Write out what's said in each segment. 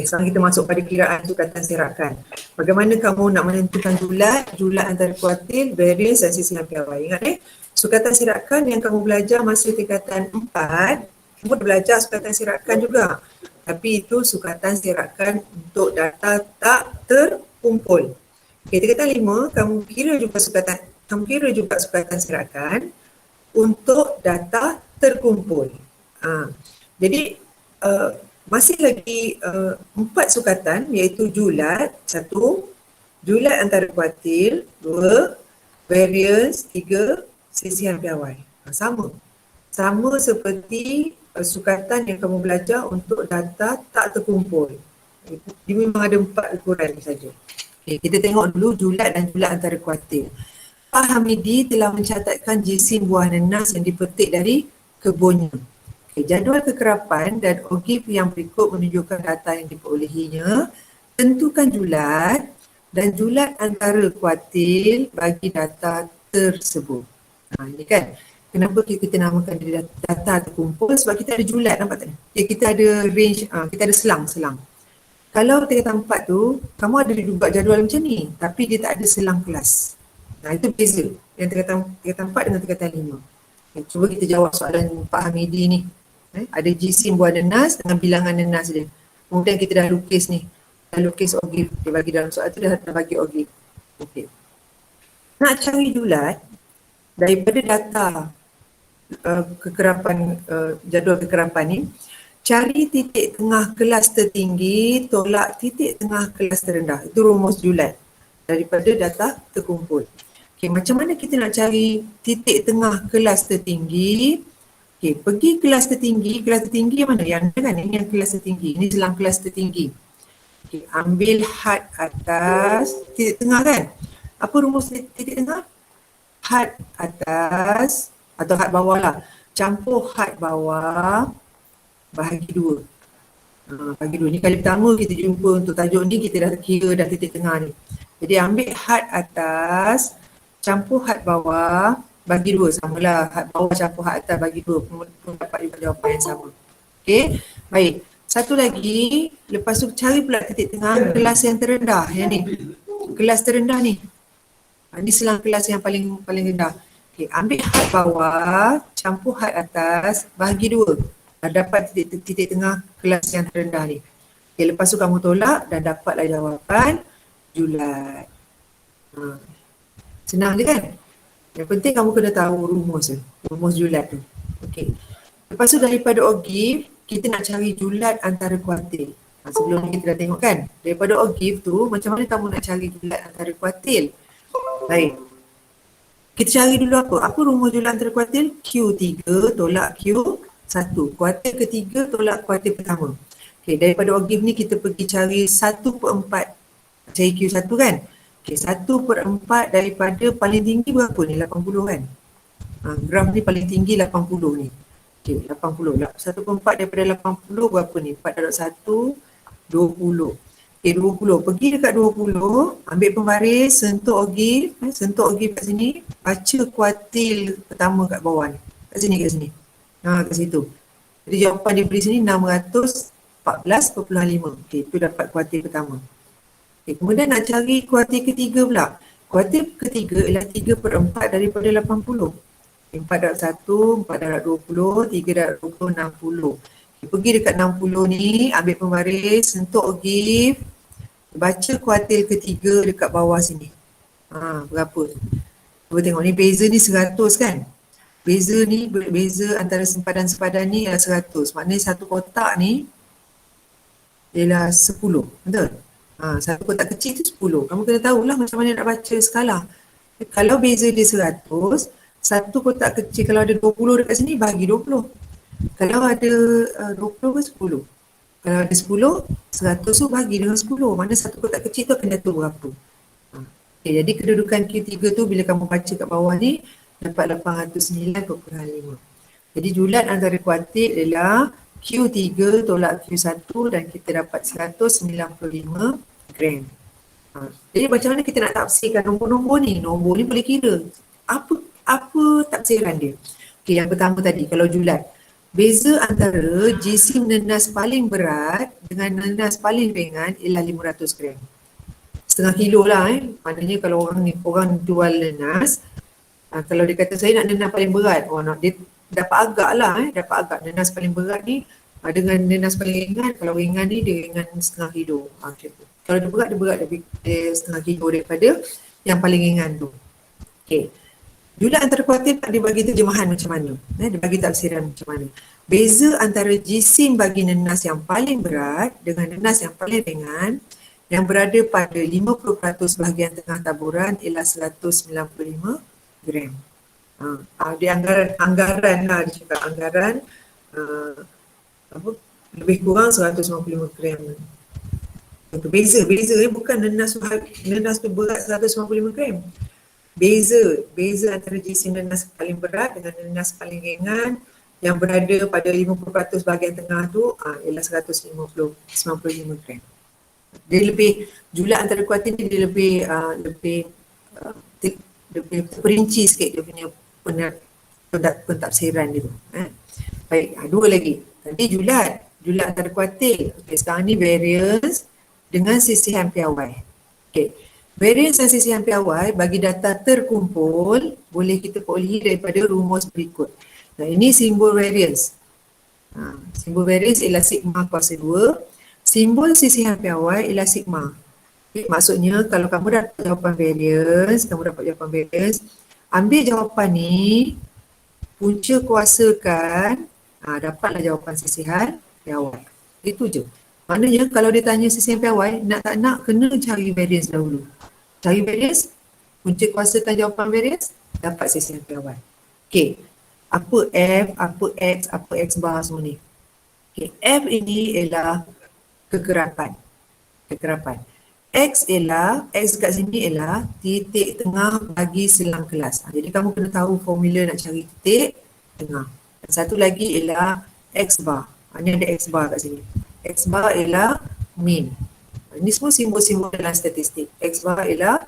Sekarang kita masuk pada kiraan sukatan serakan. Bagaimana kamu nak menentukan julat antara kuartil, variance dan sisihan piawai. Ingat sukatan serakan yang kamu belajar masa tingkatan 4, kamu belajar sukatan serakan juga. Tapi itu sukatan serakan untuk data tak terkumpul. Okay, tingkatan 5, kamu kira juga sukatan serakan untuk data terkumpul. Jadi masih lagi 4 sukatan iaitu julat, 1, julat antara kuartil, 2, variance, 3, sisihan piawai. Sama seperti sukatan yang kamu belajar untuk data tak terkumpul. Dia memang ada 4 ukuran saja. Okay, kita tengok dulu julat dan julat antara kuartil. Pak Hamidi telah mencatatkan jisim buah nenas yang dipetik dari kebunnya. Jadual kekerapan dan OGIF yang berikut menunjukkan data yang diperolehinya. Tentukan julat dan julat antara kuartil bagi data tersebut. Ini kan, kenapa kita namakan dia data terkumpul? Sebab kita ada julat, nampak tak? Kita ada range, kita ada selang. Kalau tingkatan 4 tu, kamu ada juga jadual macam ni, tapi dia tak ada selang kelas. Itu beza yang tingkatan 4 dengan tingkatan 5. Cuba kita jawab soalan Pak Hamidi ni. Ada jisim buah nenas dengan bilangan nenas dia. Kemudian kita dah lukis ni. Dah lukis OGIF. Dia bagi dalam soal tu dah bagi OGIF. Okey. Nak cari julat daripada data kekerapan, jadual kekerapan ni, cari titik tengah kelas tertinggi tolak titik tengah kelas terendah. Itu rumus julat daripada data terkumpul. Okey, macam mana kita nak cari titik tengah kelas tertinggi? Okey, pergi kelas tertinggi yang mana? Yang ni kan, ini yang kelas tertinggi. Ini selang kelas tertinggi. Okey, ambil had atas, titik tengah kan? Apa rumus titik tengah? Had atas atau had bawah lah. Campur had bawah bahagi 2. Bahagi 2. Ni kali pertama kita jumpa untuk tajuk ni, kita dah kira dah titik tengah ni. Jadi ambil had atas, campur had bawah, bagi 2, samalah had bawah campur had atas bagi 2 pun dapat juga jawapan yang sama. Okey, baik. Satu lagi, lepas tu cari pula titik tengah kelas yang terendah, yang ni. Kelas terendah ni. Ni selang kelas yang paling rendah. Okey, ambil had bawah, campur had atas, bagi 2. Dapat titik tengah kelas yang terendah ni. Okey, lepas tu kamu tolak dan dapatlah jawapan julat. Senang je kan? Yang penting kamu kena tahu rumus julat tu. Okey. Lepas tu daripada OGIF, kita nak cari julat antara kuartil. Sebelum ni kita dah tengok kan, daripada OGIF tu macam mana kamu nak cari julat antara kuartil. Baik. Kita cari dulu apa rumus julat antara kuartil? Q3 tolak Q1. Kuartil ketiga tolak kuartil pertama. Okey, daripada OGIF ni kita pergi cari 1/4. Cari Q1 kan? Okey, 1/4 daripada paling tinggi berapa ni? 80 kan? Graf ni paling tinggi 80 ni. Okey, 80. 1/4 daripada 80 berapa ni? 4/1, 20. Okey, 20. Pergi dekat 20, ambil pembaris, sentuh OGIF kat sini, baca kuartil pertama kat bawah ni. Kat sini. Kat situ. Jadi jawapan dia beri sini 614.5. Okey, itu dapat kuartil pertama. Okay, kemudian nak cari kuartil ketiga pula. Kuartil ketiga ialah 3/4 daripada 80. 4/1, 4/20, 3/20, 60. Okay, pergi dekat 60 ni, ambil pembaris, sentuh OGIF, baca kuartil ketiga dekat bawah sini. Berapa? Cuba tengok ni, beza ni 100 kan? Beza antara sempadan-sempadan ni ialah 100. Maknanya satu kotak ni ialah 10. Betul? Satu kotak kecil tu 10. Kamu kena tahulah macam mana nak baca skala. Kalau beza dia 100, satu kotak kecil kalau ada 20 dekat sini, bagi 20. Kalau ada 20 ke 10. Kalau ada 10, 100 tu bagi dengan 10. Mana satu kotak kecil tu akan jatuh berapa. Okay, jadi kedudukan Q3 tu bila kamu baca kat bawah ni, dapat 809.5. Jadi julat antara kuartil ialah Q3 tolak Q1 dan kita dapat 195 gram. Jadi macam mana kita nak tafsirkan nombor-nombor ni? Nombor ni boleh kira. Apa tafsiran dia? Okey, yang pertama tadi kalau julat. Beza antara jisim nenas paling berat dengan nenas paling ringan ialah 500 gram. Setengah kilo lah Maknanya kalau orang jual nenas, kalau dia kata saya nak nenas paling berat, dia dapat agak lah dapat agak nenas paling berat ni dengan nenas paling ringan. Kalau ringan ni dia ringan setengah kilo. Macam tu. Kalau dia berat dia setengah kilo daripada yang paling ringan tu. Okay. Jumlah antara kuartil tak dibagi terjemahan macam mana? Dia bagi tafsiran macam mana? Beza antara jisim bagi nenas yang paling berat dengan nenas yang paling ringan yang berada pada 50% bahagian tengah taburan ialah 195 gram. Dia anggaran lah, dia cakap anggaran lebih kurang 195 gram. Itu beza ni bukan nenas tu berat 195 gram. Beza antara jisim nenas paling berat dengan nenas paling ringan yang berada pada 50% bahagian tengah tu ialah 195 gram. Dia lebih, jumlah antara kuartil ni dia lebih perinci sikit dia punya pentafsiran dia tu. Baik, dua lagi. Tadi jumlah antara kuartil. Okay, sekarang ni variance dengan sisihan piawai. Okay. Variance dan sisihan piawai bagi data terkumpul boleh kita perolehi daripada rumus berikut. Nah, ini simbol variance. Simbol variance ialah sigma kuasa 2. Simbol sisihan piawai ialah sigma. Okay, maksudnya kalau kamu dapat jawapan variance, ambil jawapan ni, punca kuasakan, dapatlah jawapan sisihan piawai. Itu je. Maknanya kalau dia tanya sisihan piawai, nak tak nak kena cari variance dahulu. Cari variance, punca kuasakan jawapan variance, dapat sisihan piawai. Okey, apa F, apa X, apa X bar semua ni. Okay. F ini ialah kekerapan. X kat sini ialah titik tengah bagi selang kelas. Jadi kamu kena tahu formula nak cari titik tengah. Dan satu lagi ialah X bar. Ini ada X bar kat sini. X bar ialah mean. Ini semua simbol-simbol dalam statistik. X bar ialah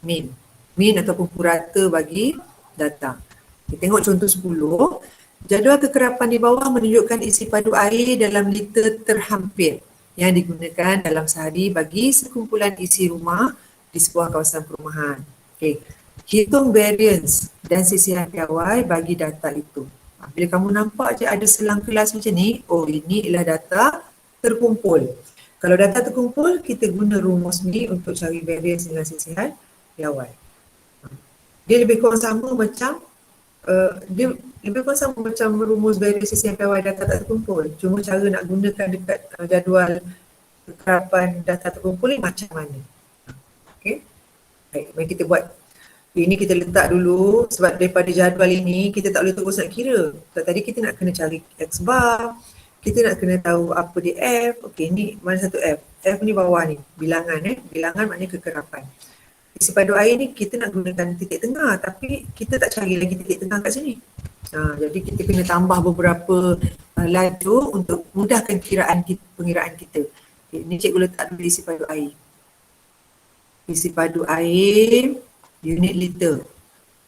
mean. Mean ataupun purata bagi data. Kita tengok contoh 10. Jadual kekerapan di bawah menunjukkan isi padu air dalam liter terhampir yang digunakan dalam sehari bagi sekumpulan isi rumah di sebuah kawasan perumahan. Okay. Hitung variance dan sisihan piawai bagi data itu. Bila kamu nampak je ada selang kelas macam ni, ini ialah data terkumpul. Kalau data terkumpul, kita guna rumus ni untuk cari variance dengan sisihan piawai. Dia lebih kurang sama macam rumus variance sisihan piawai data tak terkumpul. Cuma cara nak gunakan dekat jadual kekerapan data terkumpul ni macam mana. Okay. Baik, mari kita buat. Ini kita letak dulu sebab daripada jadual ini kita tak boleh terus nak kira. Tadi kita nak kena cari X bar, kita nak kena tahu apa dia F. Okey, ni mana satu F. F ni bawah ni, bilangan bilangan maknanya kekerapan. Isi padu air ni kita nak gunakan titik tengah tapi kita tak cari lagi titik tengah kat sini. Jadi kita kena tambah beberapa laju untuk mudahkan pengiraan kita. Okay, ni cikgu letak dulu isi padu air. Isi padu air unit liter.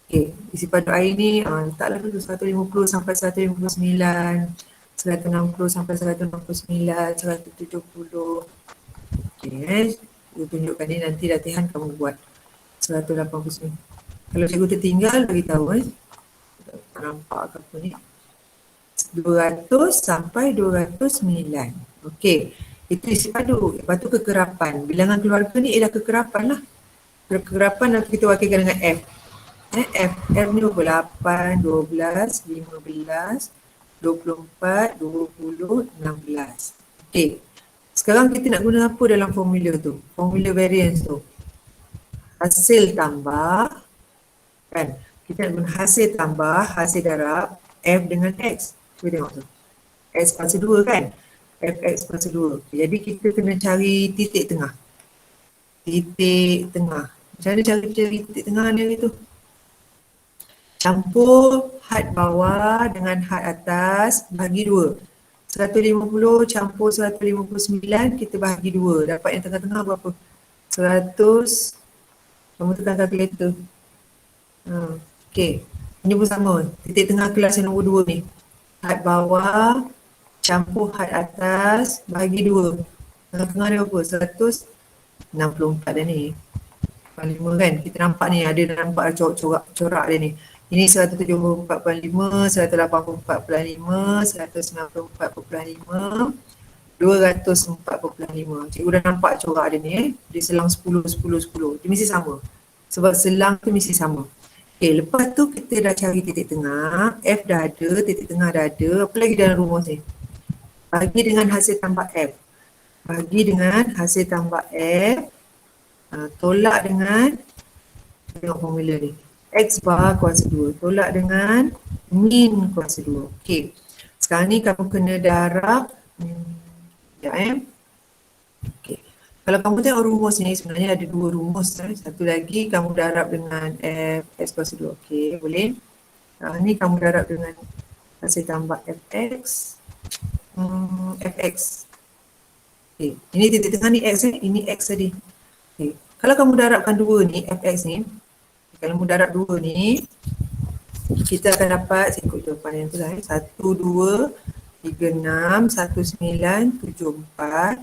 Okay, isi padu air ni letaklah dulu 150 sampai 159, 160 sampai 169, 170. Okay, saya tunjukkan ni nanti latihan kamu buat. 189. Kalau cikgu tertinggal, beritahu tak nampak ke apa ni. 200 sampai 209. Okey, itu isi padu. Lepas tu kekerapan. Bilangan keluarga ni ialah kekerapan lah. Kekerapan nanti kita wakilkan dengan F. F ni 8, 12, 15, 24, 20, 16. Okey. Sekarang kita nak guna apa dalam formula tu? Formula variance tu. Hasil tambah, kan? Kita nak guna hasil tambah, hasil darab, F dengan X. Cuba tengok tu. X kuasa 2 kan? Fx kuasa 2. Jadi kita kena cari titik tengah. Titik tengah. Macam mana cari titik tengah ni tu? Campur had bawah dengan had atas, bagi 2. 150 campur 159, kita bahagi 2. Dapat yang tengah-tengah berapa? 100. Kamu tekan kalkulator. Okey. Ini pun sama. Titik tengah kelas yang nombor 2 ni. had bawah campur had atas bagi 2. Tengah-tengah dia apa? 164 dah ni. 45 kan? Kita nampak ni, ada nampak corak dia ni. Ini 174.5, 184.5, 194.5, 204.5. Cikgu dah nampak corak dia ni Dia selang 10, 10, 10. Dia mesti sama. Sebab selang tu mesti sama. Okay, lepas tu kita dah cari titik tengah. F dah ada, titik tengah dah ada. Apa lagi dalam rumus ni? Bagi dengan hasil tambah F. Bagi dengan hasil tambah F. Tolak dengan, tengok formula ni. X bar kuasa 2. Tolak dengan min kuasa 2. Okay. Sekarang ni kamu kena darab. Sekejap Okay. Kalau kamu tengok rumus ni, sebenarnya ada 2 rumus. Satu lagi kamu darab dengan F, X kuasa 2. Okay, boleh. Ni kamu darab dengan hasil tambah Fx. Fx. Okay. Ini titik tengah ni X ini X tadi. Okay. Kalau kamu darabkan 2 ni, Fx ni, kalau kamu darab 2 ni, kita akan dapat, saya ikut jawapan yang tu lah. 1, 2, 3, 6, 1, 9, 7, 4,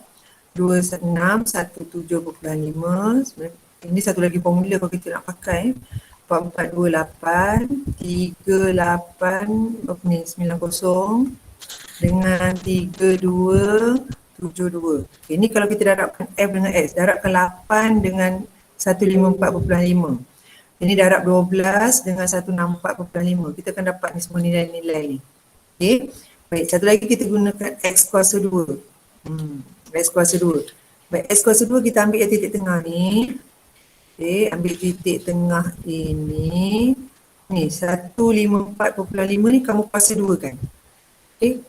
2, 6, 1, 7.5. Ini satu lagi formula kalau kita nak pakai. 4, 4, 2, 8, 3, 8, berapa ni? 9, 0 dengan 3, 2, 7, 2. Okay, ini kalau kita darabkan F dengan X, darabkan 8 dengan 154.5. Ini darab 12 dengan 164.5. Kita akan dapat ni semua nilai-nilai ni. Okay. Baik, satu lagi kita gunakan X kuasa 2. X kuasa 2. Baik, X kuasa 2 kita ambil yang titik tengah ni. Okay, ambil titik tengah ini. Ni, 154.5 ni kamu kuasa 2 kan. Okay.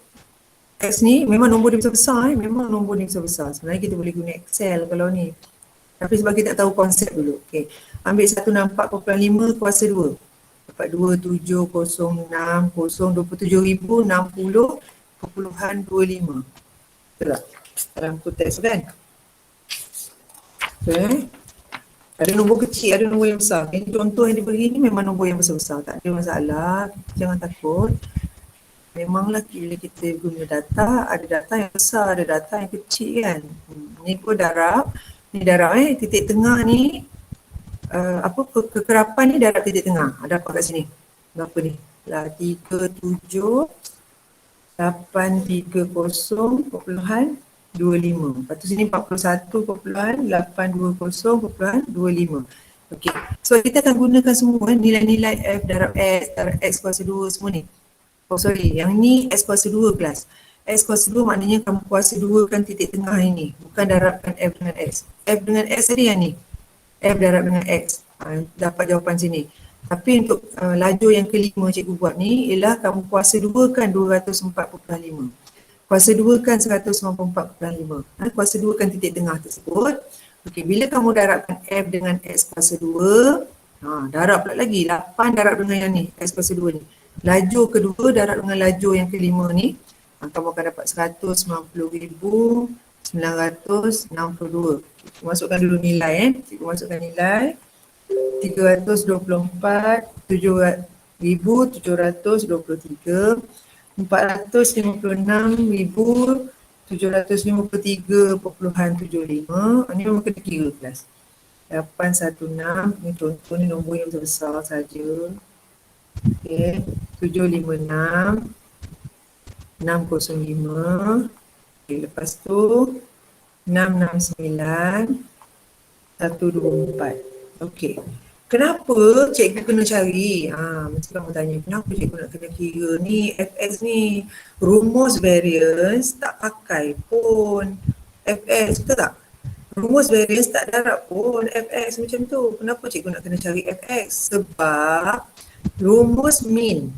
X ni memang nombor dia besar-besar. Memang nombor dia besar-besar. Sebenarnya kita boleh guna Excel kalau ni. Tapi sebab kita tak tahu konsep dulu. Okay. Ambil 164.5 kuasa 2. Dapat 2706, 27,060.25. Betul tak? Dalam konteks kan? Okay. Ada nombor kecil, ada nombor yang besar. Ini contoh yang diberi ni memang nombor yang besar-besar. Tak ada masalah. Jangan takut. Memanglah bila kita guna data, ada data yang besar, ada data yang kecil kan. Ni pun darab. Ni darab titik tengah ni. Kekerapan ni darab titik tengah. Ada apa kat sini? Berapa ni? 37, 830.25. Lepas tu sini 41.820.25. Okey. So kita akan gunakan semua nilai-nilai F darab X, darab X kuasa 2 semua ni. Oh sorry, yang ni X kuasa 2 kelas. X kuasa 2 maknanya kamu kuasa 2 kan titik tengah ini. Bukan darabkan F dengan X. F dengan X tadi yang ni. F darab dengan X. Dapat jawapan sini. Tapi untuk lajur yang kelima cikgu buat ni ialah kamu kuasa 2 kan 204.5. Kuasa 2 kan 194.5. Kuasa 2 kan titik tengah tersebut. Okey, bila kamu darabkan F dengan X kuasa 2, darab pula lagi. 8 darab dengan yang ni, X kuasa 2 ni. Lajur kedua darab dengan lajur yang kelima ni, kamu akan dapat 190,962. Masukkan dulu nilai Cikgu masukkan nilai 324,723, 456,753.75. Ini memang kena kira kelas. 816, ni contoh ni nombor yang besar saja. Okay, 756, 605. Okay, lepas tu 669, 124. Okey. Kenapa cikgu kena cari? Mesti kamu tanya, kenapa cikgu nak kena kira ni FX ni? Rumus variance tak pakai pun FX, betul tak? Rumus variance tak darab pun FX macam tu. Kenapa cikgu nak kena cari FX? Sebab rumus min.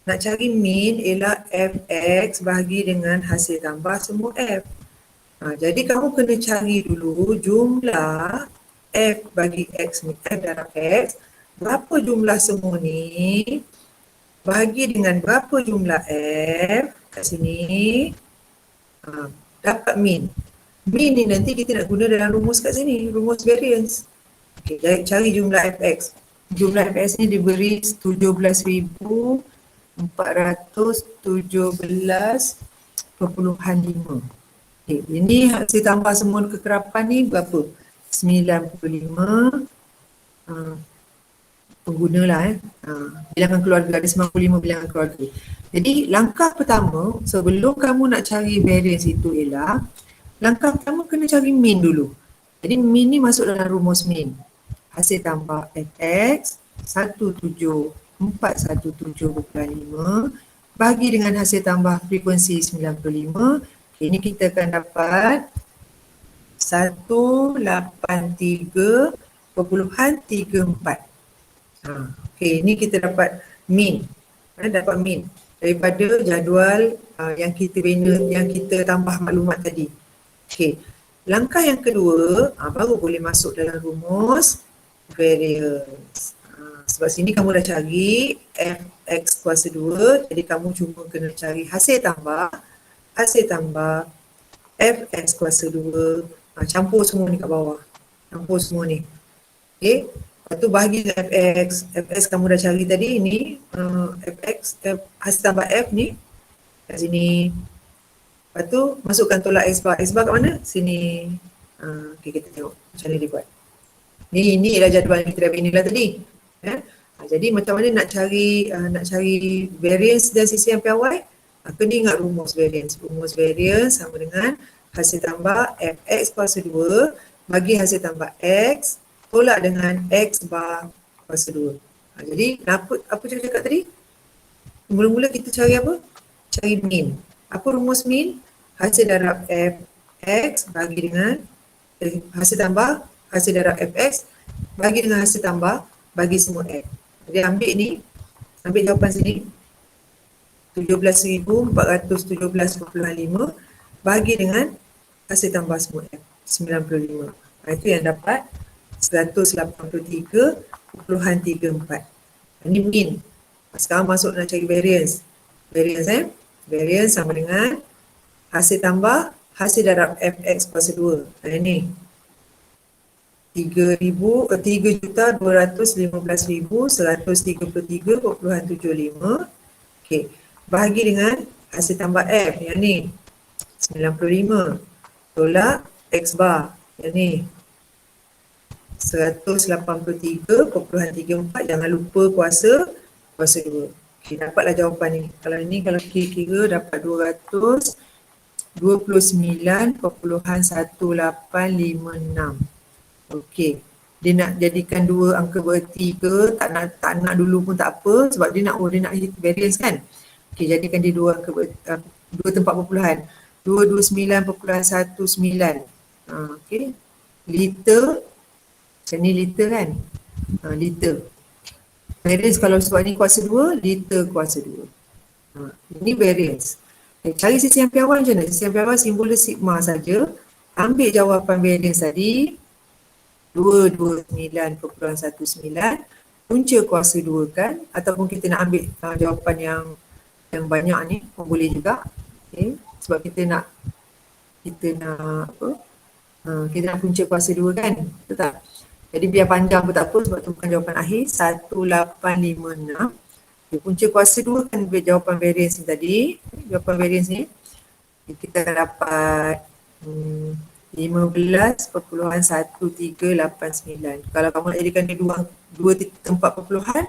Nak cari min ialah FX bahagi dengan hasil tambah semua F. Jadi kamu kena cari dulu jumlah F bagi X ni, F darab X. Berapa jumlah semua ni bahagi dengan berapa jumlah F kat sini. Dapat min. Min ni nanti kita nak guna dalam rumus kat sini, rumus variance. Okay, cari jumlah Fx. Jumlah Fx ni diberi 17,400 17.5. Okay, ini hasil tambah semua kekerapan ni berapa? 95 pengguna lah bilangan keluarga, ada 95 bilangan keluarga. Jadi langkah pertama sebelum kamu nak cari variance itu ialah langkah pertama kena cari mean dulu. Jadi mean ni masuk dalam rumus mean. Hasil tambah fx 17417.5 bagi dengan hasil tambah frekuensi 95. Ini kita akan dapat 183.34. Okey, ini kita dapat mean. Dapat mean daripada jadual yang kita bina, yang kita tambah maklumat tadi. Okey. Langkah yang kedua, baru boleh masuk dalam rumus variance. Sebab sini kamu dah cari fx kuasa 2, jadi kamu cuma kena cari hasil tambah fx kuasa 2. Campur semua ni kat bawah. Campur semua ni. Okey. Lepas tu bahagi dengan fx kamu dah cari tadi ni, fx, hasil tambah f ni kat sini. Lepas tu masukkan tolak x bar kat mana? Sini. Okay, kita tengok macam mana dia buat. Ni ialah jadual yang kita dah bina lah tadi. Jadi macam mana nak cari variance dan CCM piawai? Kena ingat rumus variance. Rumus variance sama dengan hasil tambah fx kuasa 2 bagi hasil tambah x tolak dengan x bar kuasa 2. Jadi apa saya cakap tadi? Mula-mula kita cari apa? Cari mean. Apa rumus mean? Hasil darab fx bagi dengan hasil tambah hasil darab fx bagi dengan hasil tambah bagi semua f. Jadi ambil jawapan sini 17,417.5 bagi dengan hasil tambah semua f 95. Itu yang dapat 183.34. Ini mean. Sekarang masuk nak cari variance. Variance sama dengan hasil tambah hasil darab fx kuasa 2. Ini 3,215,133.75. Okey. Bahagi dengan hasil tambah f yang ni 95 tolak x bar yang ni 183.34. Jangan lupa kuasa 2. Okay, dapatlah jawapan ni. Kalau kira dapat 229.1856. Okey. Dia nak jadikan dua angka bererti ke, tak nak dulu pun tak apa sebab dia nak hit variance kan. Okey, jadikan dia dua tempat perpuluhan. 229.19. Okey. Liter. Macam ni liter kan? Liter. Variance kalau sebab ni kuasa 2, liter kuasa 2. Ini variance. Cari CCM piawai macam mana? CCM piawai simbol dia sigma saja. Ambil jawapan variance tadi 229.19 punca kuasa 2 kan, ataupun kita nak ambil jawapan yang banyak ni pun boleh juga. Okay. Sebab kita nak punca kuasa 2 kan, betul tak? Jadi biar panjang pun tak apa sebab tu bukan jawapan akhir. 1856. Okay, punca kuasa 2 kan jawapan variance ni tadi. Jawapan variance ni kita akan dapat 15.1389. Kalau kamu nak jadikan dia dua tempat perpuluhan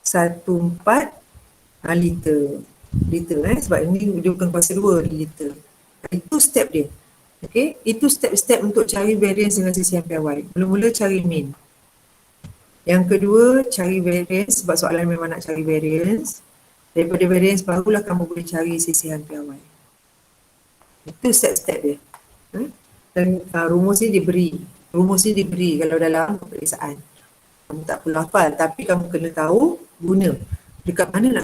14 liter. Sebab ini dia bukan kuasa 2 liter. Itu step dia. Okey, itu step-step untuk cari variance dengan CCM piawai. Mula-mula cari mean. Yang kedua, cari variance sebab soalan memang nak cari variance. Daripada variance barulah kamu boleh cari CCM piawai. Itu step-step dia. Dan rumus ni diberi kalau dalam peperiksaan. Kamu tak perlu hafal tapi kamu kena tahu guna. Dekat mana nak